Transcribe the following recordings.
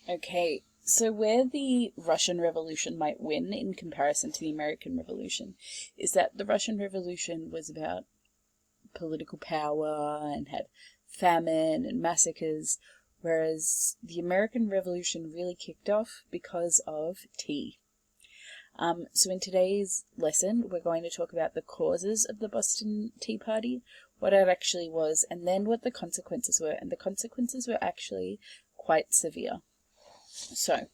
Okay, so where the Russian Revolution might win in comparison to the American Revolution is that the Russian Revolution was about political power and had famine and massacres, whereas the American Revolution really kicked off because of tea. So in today's lesson, we're going to talk about the causes of the Boston Tea Party, what it actually was, and then what the consequences were. And the consequences were actually quite severe. So,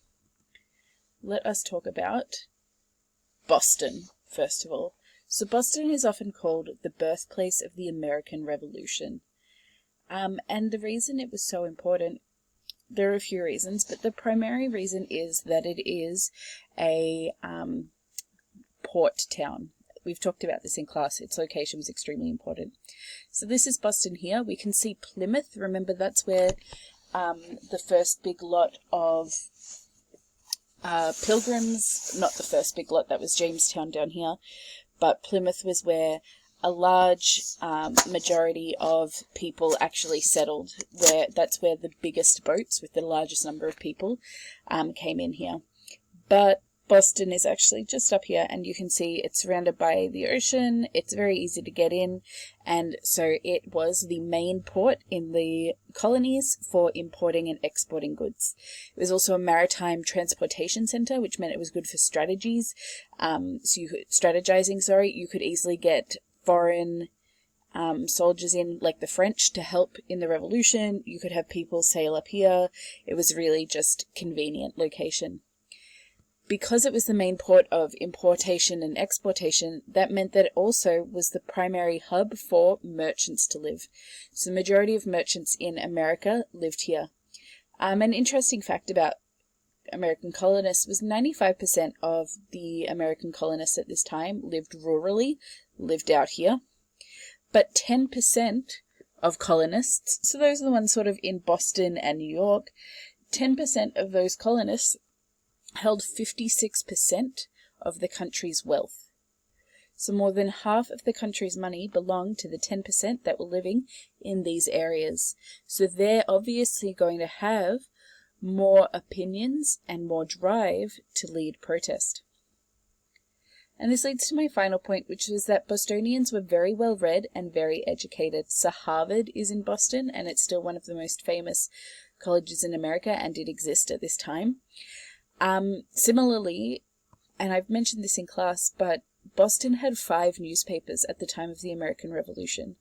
let us talk about Boston, first of all. So Boston is often called the birthplace of the American Revolution. And the reason it was so important, there are a few reasons, but the primary reason is that it is a port town. We've talked about this in class. Its location was extremely important. So this is Boston here. We can see Plymouth. Remember, that's where the first big lot of pilgrims, not the first big lot, that was Jamestown down here, but Plymouth was where a large majority of people actually settled. That's where the biggest boats with the largest number of people came in here. But Boston is actually just up here, and you can see it's surrounded by the ocean. It's very easy to get in, and so it was the main port in the colonies for importing and exporting goods. It was also a maritime transportation center, which meant it was good for strategies. You could easily get foreign soldiers in, like the French, to help in the revolution. You could have people sail up here. It was really just convenient location. Because it was the main port of importation and exportation, that meant that it also was the primary hub for merchants to live. So the majority of merchants in America lived here. An interesting fact about American colonists was 95% of the American colonists at this time lived rurally, lived out here. But 10% of colonists, so those are the ones sort of in Boston and New York, 10% of those colonists held 56% of the country's wealth. So more than half of the country's money belonged to the 10% that were living in these areas. So they're obviously going to have more opinions and more drive to lead protest. And this leads to my final point, which was that Bostonians were very well read and very educated. So Harvard is in Boston, and it's still one of the most famous colleges in America, and did exist at this time. Similarly, and I've mentioned this in class, but Boston had 5 newspapers at the time of the American Revolution.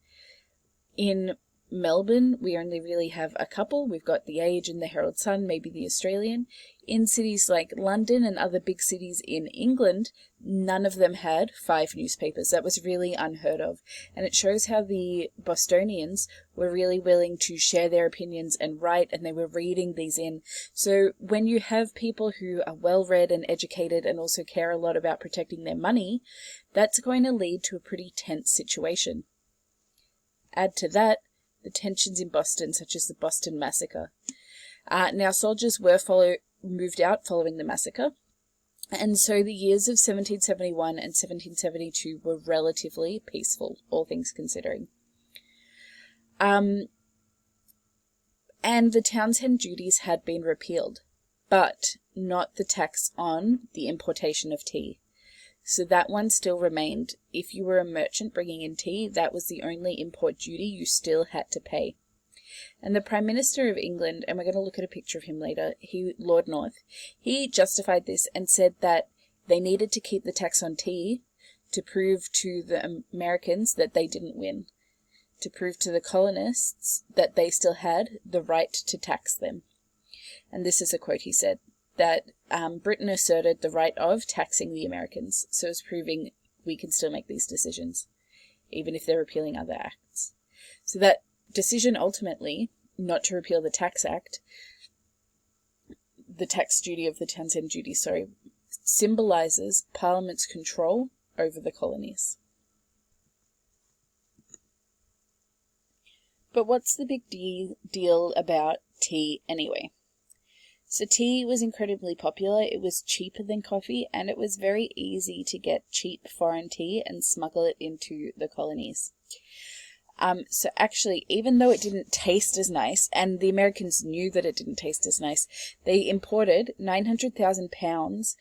In Melbourne, we only really have a couple. We've got the Age and the Herald Sun, maybe the Australian. In cities like London and other big cities in England, none of them had 5 newspapers. That was really unheard of. And it shows how the Bostonians were really willing to share their opinions and write, and they were reading these in. So when you have people who are well-read and educated and also care a lot about protecting their money, that's going to lead to a pretty tense situation. Add to that the tensions in Boston, such as the Boston Massacre. Now, soldiers were moved out following the massacre, and so the years of 1771 and 1772 were relatively peaceful, all things considering. And the Townshend duties had been repealed, but not the tax on the importation of tea. So that one still remained. If you were a merchant bringing in tea, that was the only import duty you still had to pay. And the Prime Minister of England, and we're going to look at a picture of him later, Lord North, he justified this and said that they needed to keep the tax on tea to prove to the Americans that they didn't win, to prove to the colonists that they still had the right to tax them. And this is a quote he said, that Britain asserted the right of taxing the Americans, so it's proving we can still make these decisions, even if they're repealing other acts. So that decision ultimately, not to repeal the tax act, the tax duty of the Townshend duty, symbolizes Parliament's control over the colonies. But what's the big deal about tea anyway? So tea was incredibly popular. It was cheaper than coffee, and it was very easy to get cheap foreign tea and smuggle it into the colonies. So actually, even though it didn't taste as nice, and the Americans knew that it didn't taste as nice, they imported 900,000 pounds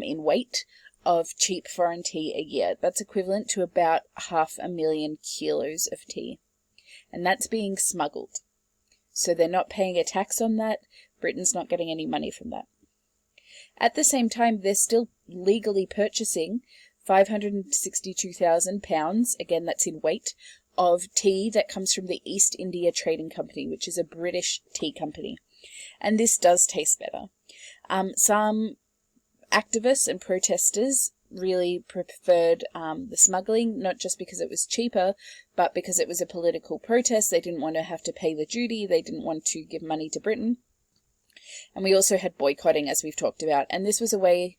in weight of cheap foreign tea a year. That's equivalent to about 500,000 kilos of tea. And that's being smuggled. So they're not paying a tax on that. Britain's not getting any money from that. At the same time, they're still legally purchasing 562,000 pounds, again that's in weight, of tea that comes from the East India Trading Company, which is a British tea company. And this does taste better. Some activists and protesters really preferred the smuggling, not just because it was cheaper, but because it was a political protest. They didn't want to have to pay the duty. They didn't want to give money to Britain. And we also had boycotting, as we've talked about. And this was a way,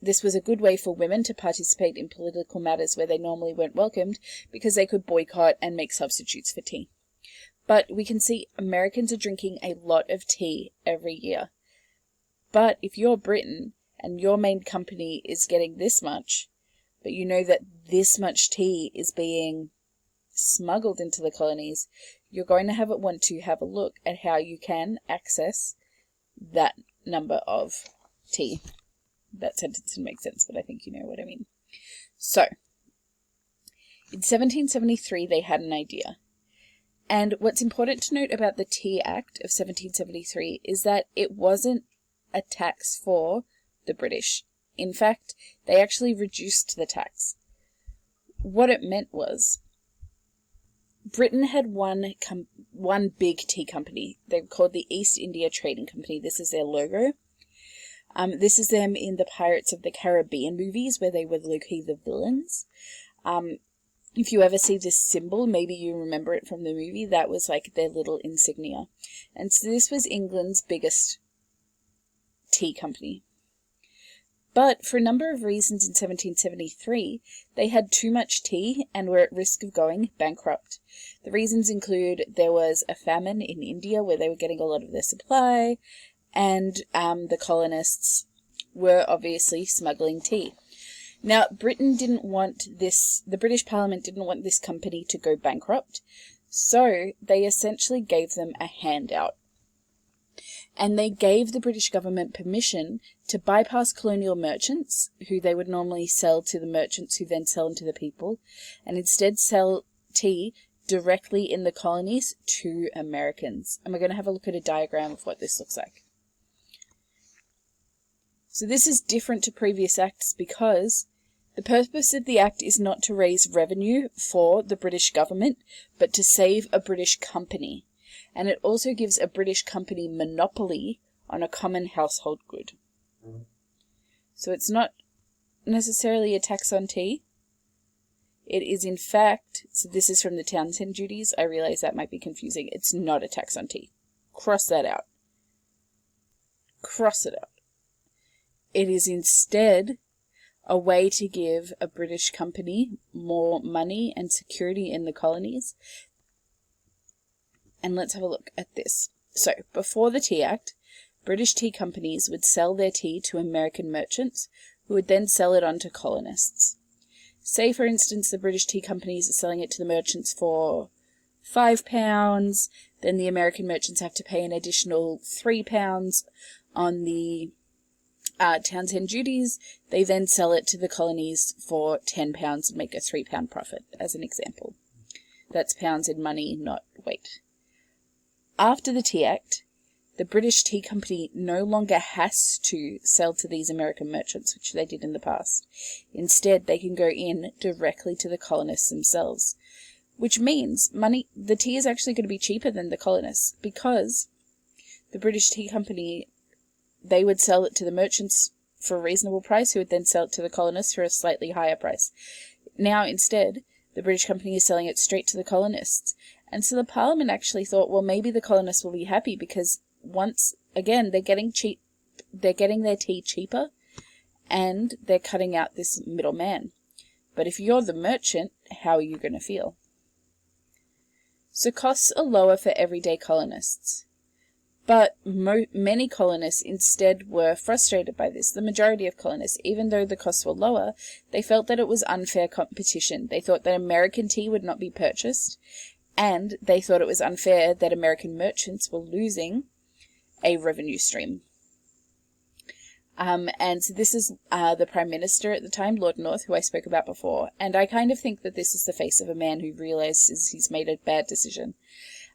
this was a good way for women to participate in political matters where they normally weren't welcomed, because they could boycott and make substitutes for tea. But we can see Americans are drinking a lot of tea every year. But if you're Britain and your main company is getting this much, but you know that this much tea is being smuggled into the colonies, you're going to want to have a look at how you can access that number of tea. That sentence didn't make sense, but I think you know what I mean. So, in 1773, they had an idea. And what's important to note about the Tea Act of 1773 is that it wasn't a tax for the British. In fact, they actually reduced the tax. What it meant was, Britain had one big tea company. They were called the East India Trading Company. This is their logo. This is them in the Pirates of the Caribbean movies, where they were low-key the villains. If you ever see this symbol, maybe you remember it from the movie, that was like their little insignia. And so this was England's biggest tea company. But for a number of reasons in 1773, they had too much tea and were at risk of going bankrupt. The reasons include there was a famine in India where they were getting a lot of their supply, and the colonists were obviously smuggling tea. Now, Britain didn't want this, the British Parliament didn't want this company to go bankrupt, so they essentially gave them a handout. And they gave the British government permission to bypass colonial merchants, who they would normally sell to the merchants who then sell them to the people, and instead sell tea directly in the colonies to Americans. And we're going to have a look at a diagram of what this looks like. So this is different to previous acts because the purpose of the act is not to raise revenue for the British government, but to save a British company. And it also gives a British company monopoly on a common household good. So it's not necessarily a tax on tea. It is in fact, so this is from the Townshend duties. I realize that might be confusing. It's not a tax on tea. Cross that out. Cross it out. It is instead a way to give a British company more money and security in the colonies. And let's have a look at this. So, before the Tea Act, British tea companies would sell their tea to American merchants, who would then sell it on to colonists. Say, for instance, the British tea companies are selling it to the merchants for £5, then the American merchants have to pay an additional £3 on the Townshend duties. They then sell it to the colonies for £10 and make a £3 profit, as an example. That's pounds in money, not weight. After the Tea Act, the British Tea Company no longer has to sell to these American merchants, which they did in the past. Instead, they can go in directly to the colonists themselves, which means the tea is actually going to be cheaper than the colonists, because the British Tea Company, they would sell it to the merchants for a reasonable price, who would then sell it to the colonists for a slightly higher price. Now, instead, the British company is selling it straight to the colonists. And so the Parliament actually thought, well, maybe the colonists will be happy because once again they're getting their tea cheaper, and they're cutting out this middleman. But if you're the merchant, how are you going to feel? So costs are lower for everyday colonists, But many colonists instead were frustrated by this. The majority of colonists, even though the costs were lower, they felt that it was unfair competition. They thought that American tea would not be purchased, and they thought it was unfair that American merchants were losing a revenue stream. And so this is the Prime Minister at the time, Lord North, who I spoke about before. And I kind of think that this is the face of a man who realizes he's made a bad decision.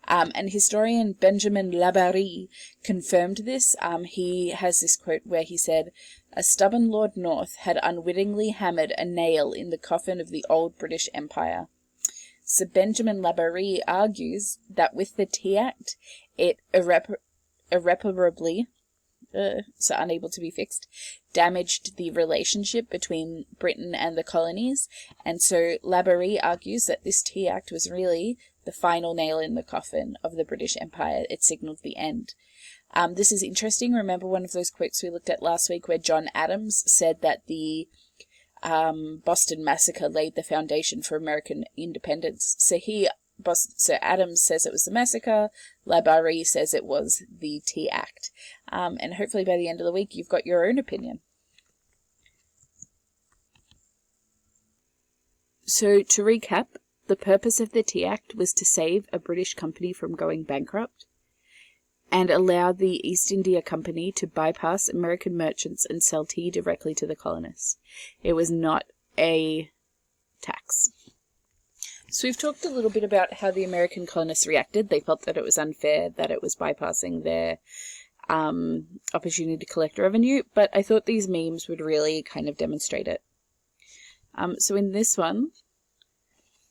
And historian Benjamin Labarrie confirmed this. He has this quote where he said, "A stubborn Lord North had unwittingly hammered a nail in the coffin of the old British Empire." So Benjamin Labarrie argues that with the Tea Act, it irreparably, so unable to be fixed, damaged the relationship between Britain and the colonies. And so Labarrie argues that this Tea Act was really the final nail in the coffin of the British Empire. It signaled the end. This is interesting. Remember one of those quotes we looked at last week where John Adams said that the Boston Massacre laid the foundation for American independence. So Adams says it was the massacre, Labarrie says it was the Tea Act. And hopefully by the end of the week you've got your own opinion. So to recap, the purpose of the Tea Act was to save a British company from going bankrupt and allow the East India Company to bypass American merchants and sell tea directly to the colonists. It was not a tax. So we've talked a little bit about how the American colonists reacted. They felt that it was unfair, that it was bypassing their opportunity to collect revenue, but I thought these memes would really kind of demonstrate it. So in this one,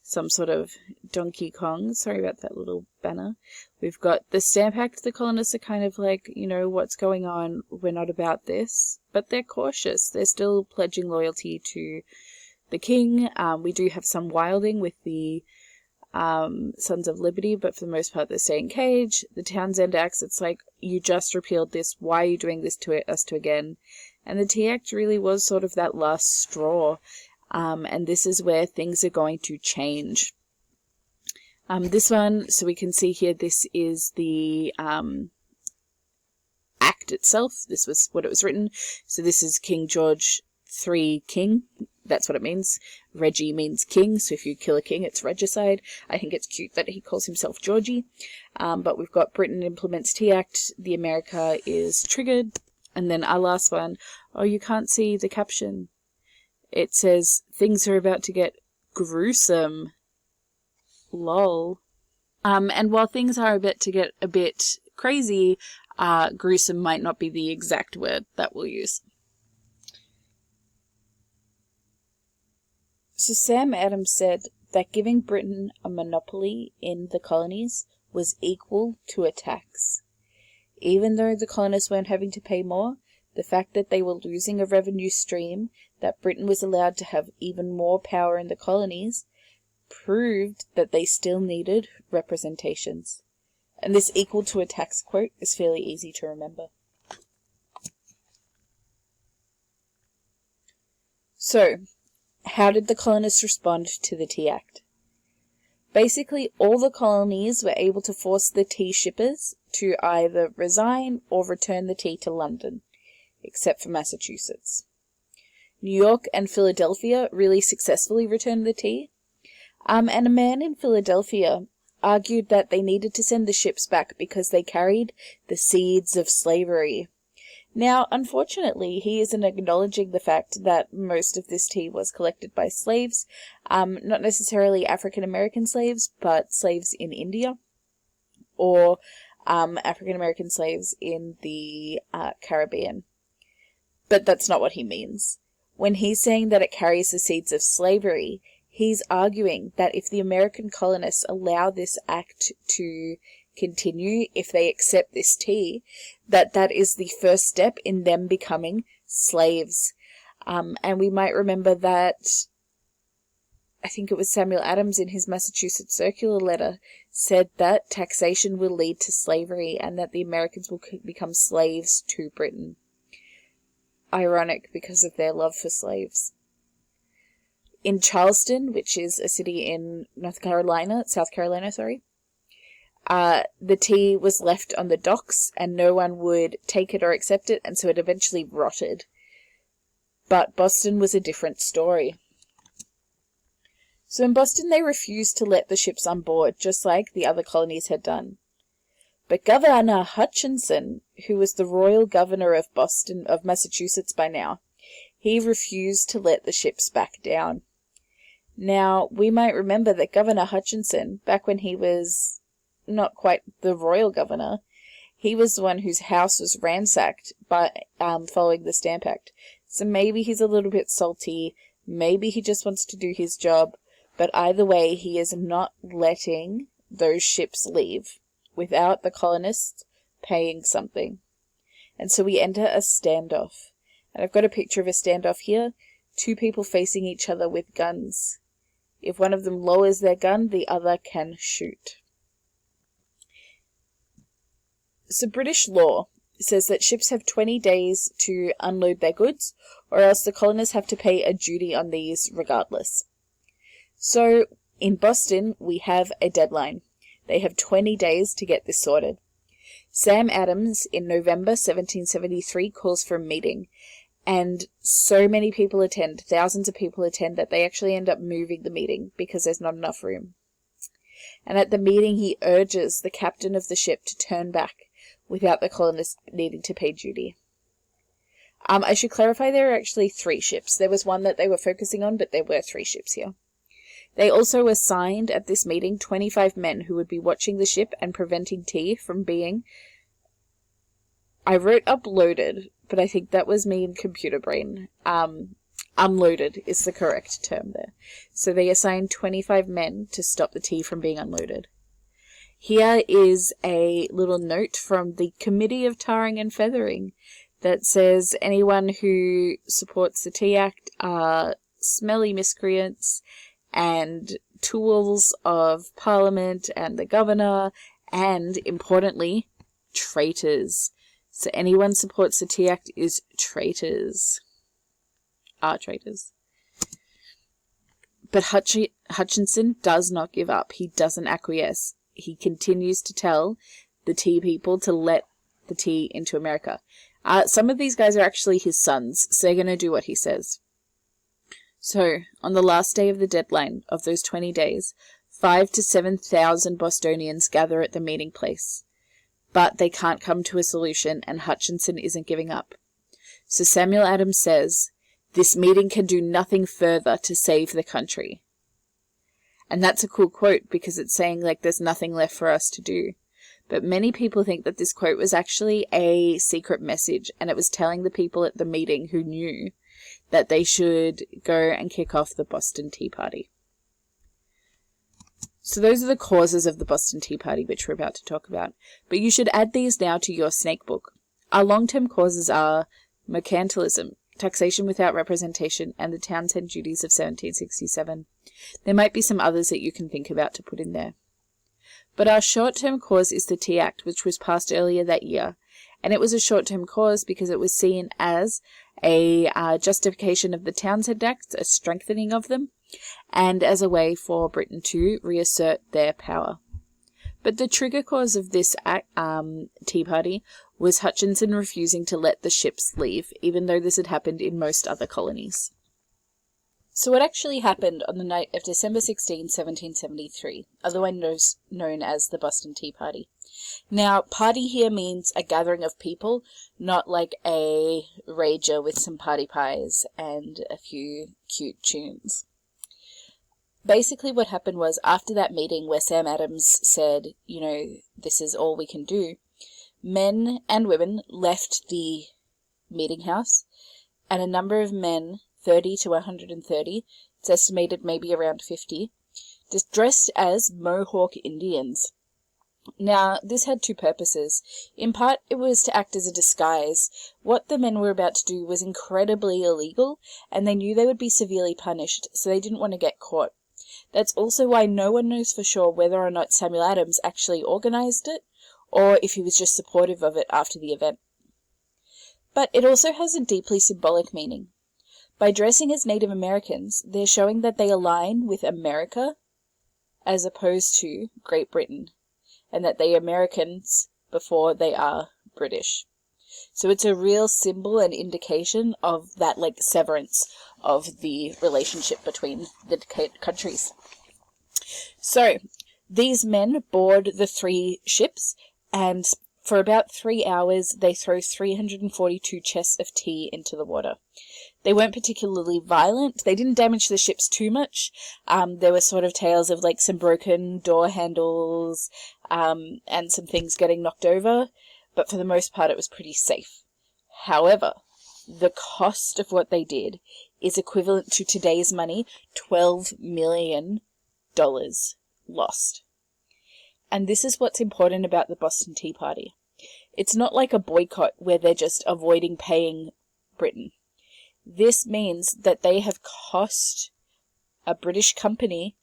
some sort of Donkey Kong, sorry about that little banner, we've got the Stamp Act. The colonists are kind of like, what's going on? We're not about this. But they're cautious. They're still pledging loyalty to the king. We do have some wilding with the Sons of Liberty, but for the most part they're staying caged. The Townsend Acts, it's like, you just repealed this, why are you doing this to us again? And the Tea Act really was sort of that last straw, and this is where things are going to change. This one, so we can see here, this is the Act itself. This was what it was written. So this is King George III King. That's what it means. Reggie means king, so if you kill a king, it's regicide. I think it's cute that he calls himself Georgie. But we've got Britain implements Tea Act, the America is triggered, and then our last one, oh, you can't see the caption. It says, things are about to get gruesome. Lol. And while things are about to get a bit crazy, gruesome might not be the exact word that we'll use. So Sam Adams said that giving Britain a monopoly in the colonies was equal to a tax. Even though the colonists weren't having to pay more, the fact that they were losing a revenue stream, that Britain was allowed to have even more power in the colonies, proved that they still needed representations. And this equal to a tax quote is fairly easy to remember. So, how did the colonists respond to the Tea Act? Basically, all the colonies were able to force the tea shippers to either resign or return the tea to London, except for Massachusetts. New York and Philadelphia really successfully returned the tea. And a man in Philadelphia argued that they needed to send the ships back because they carried the seeds of slavery. Now, unfortunately, he isn't acknowledging the fact that most of this tea was collected by slaves, not necessarily African-American slaves, but slaves in India, or African-American slaves in the Caribbean. But that's not what he means. When he's saying that it carries the seeds of slavery, he's arguing that if the American colonists allow this act to continue, if they accept this tea, that is the first step in them becoming slaves. And we might remember that, I think it was Samuel Adams in his Massachusetts Circular Letter said that taxation will lead to slavery and that the Americans will become slaves to Britain. Ironic because of their love for slaves. In Charleston, which is a city in South Carolina, The tea was left on the docks and no one would take it or accept it, and so it eventually rotted. But Boston was a different story. So in Boston, they refused to let the ships on board, just like the other colonies had done. But Governor Hutchinson, who was the royal governor of Massachusetts by now, he refused to let the ships back down. Now, we might remember that Governor Hutchinson, back when he was not quite the royal governor, he was the one whose house was ransacked by following the Stamp Act. So maybe he's a little bit salty, maybe he just wants to do his job, but either way, he is not letting those ships leave without the colonists paying something. And so we enter a standoff. And I've got a picture of a standoff here. 2 people facing each other with guns. If one of them lowers their gun, the other can shoot. So British law says that ships have 20 days to unload their goods, or else the colonists have to pay a duty on these regardless. So in Boston, we have a deadline. They have 20 days to get this sorted. Sam Adams, in November 1773, calls for a meeting, and so many people attend, thousands of people attend, that they actually end up moving the meeting because there's not enough room. And at the meeting, he urges the captain of the ship to turn back without the colonists needing to pay duty. I should clarify there are actually 3 ships. There was one that they were focusing on, but there were 3 ships here. They also assigned at this meeting 25 men who would be watching the ship and preventing tea from being, I wrote uploaded, but I think that was me in computer brain. Unloaded is the correct term there. So they assigned 25 men to stop the tea from being unloaded. Here is a little note from the Committee of Tarring and Feathering that says anyone who supports the Tea Act are smelly miscreants and tools of Parliament and the Governor, and, importantly, traitors. So anyone supports the Tea Act is traitors. Are traitors. But Hutchinson does not give up. He doesn't acquiesce. He continues to tell the tea people to let the tea into America. Some of these guys are actually his sons, so they're going to do what he says. So, on the last day of the deadline of those 20 days, 5,000 to 7,000 Bostonians gather at the meeting place. But they can't come to a solution, and Hutchinson isn't giving up. So Samuel Adams says, "This meeting can do nothing further to save the country." And that's a cool quote because it's saying, like, there's nothing left for us to do. But many people think that this quote was actually a secret message, and it was telling the people at the meeting who knew that they should go and kick off the Boston Tea Party. So those are the causes of the Boston Tea Party, which we're about to talk about. But you should add these now to your snake book. Our long-term causes are mercantilism, taxation without representation, and the Townshend Duties of 1767. There might be some others that you can think about to put in there. But our short-term cause is the Tea Act, which was passed earlier that year. And it was a short-term cause because it was seen as a justification of the Townshend Acts, a strengthening of them, and as a way for Britain to reassert their power. But the trigger cause of this Tea Party was Hutchinson refusing to let the ships leave, even though this had happened in most other colonies. So what actually happened on the night of December 16, 1773, otherwise known as the Boston Tea Party? Now, party here means a gathering of people, not like a rager with some party pies and a few cute tunes. Basically what happened was, after that meeting where Sam Adams said, you know, this is all we can do, men and women left the meeting house, and a number of men, 30 to 130, it's estimated maybe around 50, dressed as Mohawk Indians. Now, this had 2 purposes. In part, it was to act as a disguise. What the men were about to do was incredibly illegal, and they knew they would be severely punished, so they didn't want to get caught. That's also why no one knows for sure whether or not Samuel Adams actually organized it, or if he was just supportive of it after the event. But it also has a deeply symbolic meaning. By dressing as Native Americans, they're showing that they align with America as opposed to Great Britain. and that they are Americans before they are British. So it's a real symbol and indication of that, like, severance of the relationship between the countries. So these men board the 3 ships, and for about 3 hours they throw 342 chests of tea into the water. They weren't particularly violent. They didn't damage the ships too much. There were sort of tales of, like, some broken door handles and some things getting knocked over, but for the most part it was pretty safe. However, the cost of what they did is equivalent to today's money, $12 million lost. And this is what's important about the Boston Tea Party. It's not like a boycott where they're just avoiding paying Britain. This means that they have cost a British company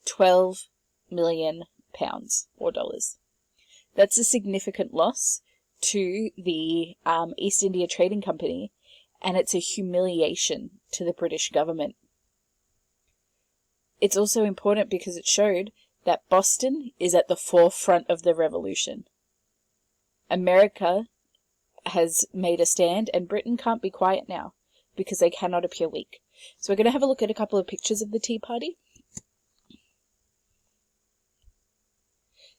£12 million or dollars. That's a significant loss to the East India Trading Company, and it's a humiliation to the British government. It's also important because it showed that Boston is at the forefront of the revolution. America has made a stand, and Britain can't be quiet now, because they cannot appear weak. So we're going to have a look at a couple of pictures of the Tea Party.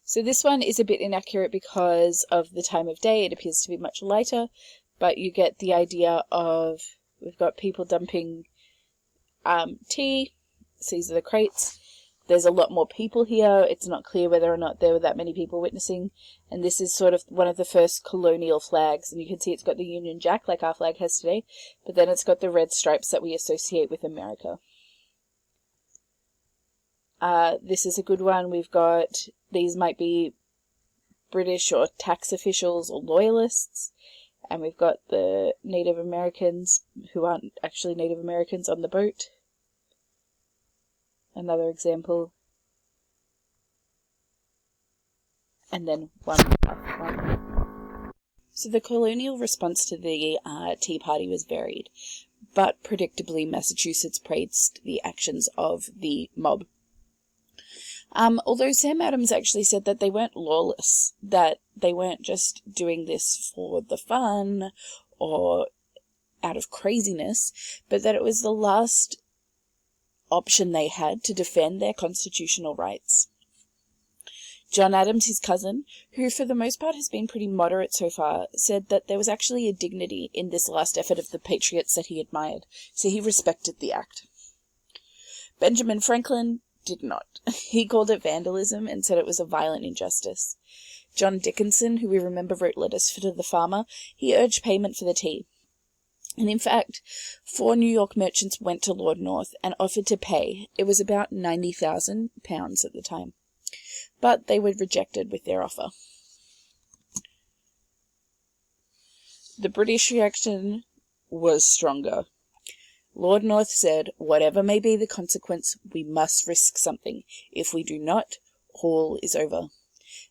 So this one is a bit inaccurate because of the time of day. It appears to be much lighter, but you get the idea of, we've got people dumping tea. So these are the crates. There's a lot more people here. It's not clear whether or not there were that many people witnessing. And this is sort of one of the first colonial flags. And you can see it's got the Union Jack like our flag has today. But then it's got the red stripes that we associate with America. This is a good one. We've got, these might be British or tax officials or loyalists. And we've got the Native Americans who aren't actually Native Americans on the boat. Another example. And then one. So the colonial response to the Tea Party was varied, but predictably Massachusetts praised the actions of the mob. Although Sam Adams actually said that they weren't lawless, that they weren't just doing this for the fun or out of craziness, but that it was the last option they had to defend their constitutional rights. John Adams, his cousin, who for the most part has been pretty moderate so far, said that there was actually a dignity in this last effort of the patriots that he admired, so he respected the act. Benjamin Franklin did not. He called it vandalism and said it was a violent injustice. John Dickinson, who we remember wrote letters to the farmer, he urged payment for the tea. And in fact, 4 New York merchants went to Lord North and offered to pay. It was about £90,000 at the time. But they were rejected with their offer. The British reaction was stronger. Lord North said, "Whatever may be the consequence, we must risk something. If we do not, all is over."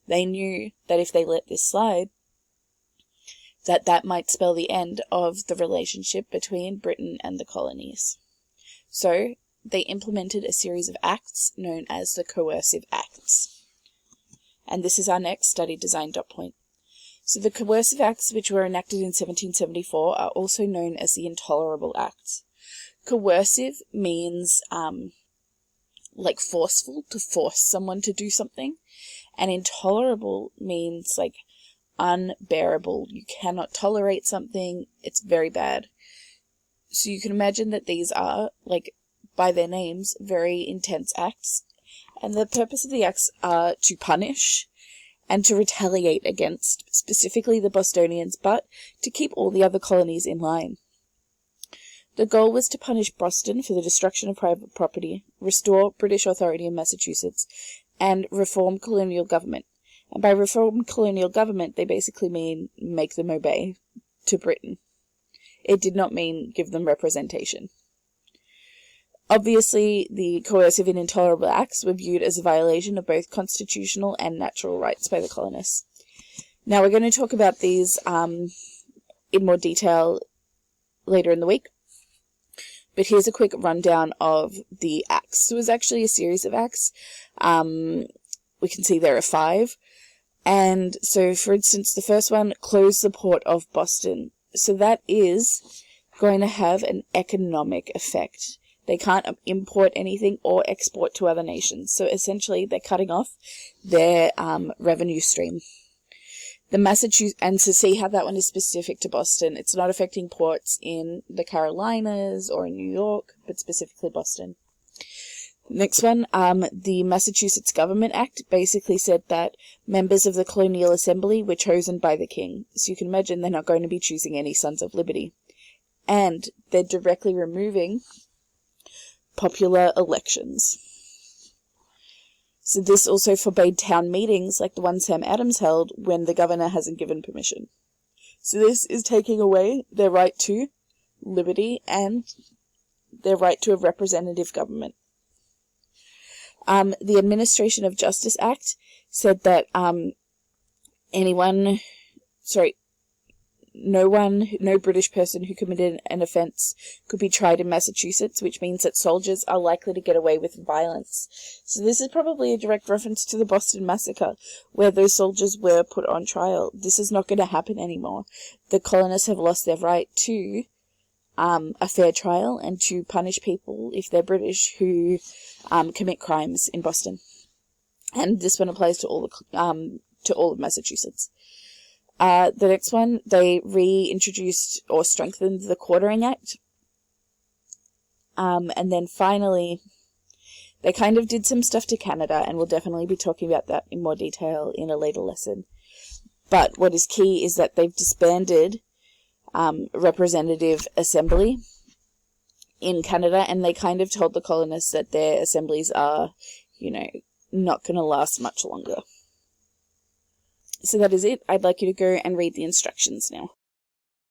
They knew that if they let this slide, that might spell the end of the relationship between Britain and the colonies. So they implemented a series of acts known as the Coercive Acts. And this is our next study design dot point. So the Coercive Acts, which were enacted in 1774, are also known as the Intolerable Acts. Coercive means like forceful, to force someone to do something. And intolerable means like unbearable. You cannot tolerate something. It's very bad. So you can imagine that these are, like, by their names, very intense acts. And the purpose of the acts are to punish and to retaliate against specifically the Bostonians, but to keep all the other colonies in line. The goal was to punish Boston for the destruction of private property, restore British authority in Massachusetts, and reform colonial government. And by reform colonial government, they basically mean make them obey to Britain. It did not mean give them representation. Obviously, the coercive and intolerable acts were viewed as a violation of both constitutional and natural rights by the colonists. Now, we're going to talk about these in more detail later in the week. But here's a quick rundown of the acts. So it was actually a series of acts. We can see there are 5. And so, for instance, the first one, close the port of Boston. So that is going to have an economic effect. They can't import anything or export to other nations. So essentially, they're cutting off their revenue stream. The Massachusetts, and to see how that one is specific to Boston, it's not affecting ports in the Carolinas or in New York, but specifically Boston. Next one, the Massachusetts Government Act basically said that members of the Colonial Assembly were chosen by the king. So you can imagine they're not going to be choosing any Sons of Liberty. And they're directly removing popular elections. So this also forbade town meetings like the one Sam Adams held when the governor hasn't given permission. So this is taking away their right to liberty and their right to a representative government. The Administration of Justice Act said that no British person who committed an offence could be tried in Massachusetts, which means that soldiers are likely to get away with violence. So this is probably a direct reference to the Boston Massacre, where those soldiers were put on trial. This is not going to happen anymore. The colonists have lost their right to a fair trial and to punish people, if they're British, who commit crimes in Boston. And this one applies to all of Massachusetts. The next one, they reintroduced or strengthened the Quartering Act. And then finally, they kind of did some stuff to Canada, and we'll definitely be talking about that in more detail in a later lesson. But what is key is that they've disbanded representative assembly in Canada, and they kind of told the colonists that their assemblies are, not going to last much longer. So that is it. I'd like you to go and read the instructions now.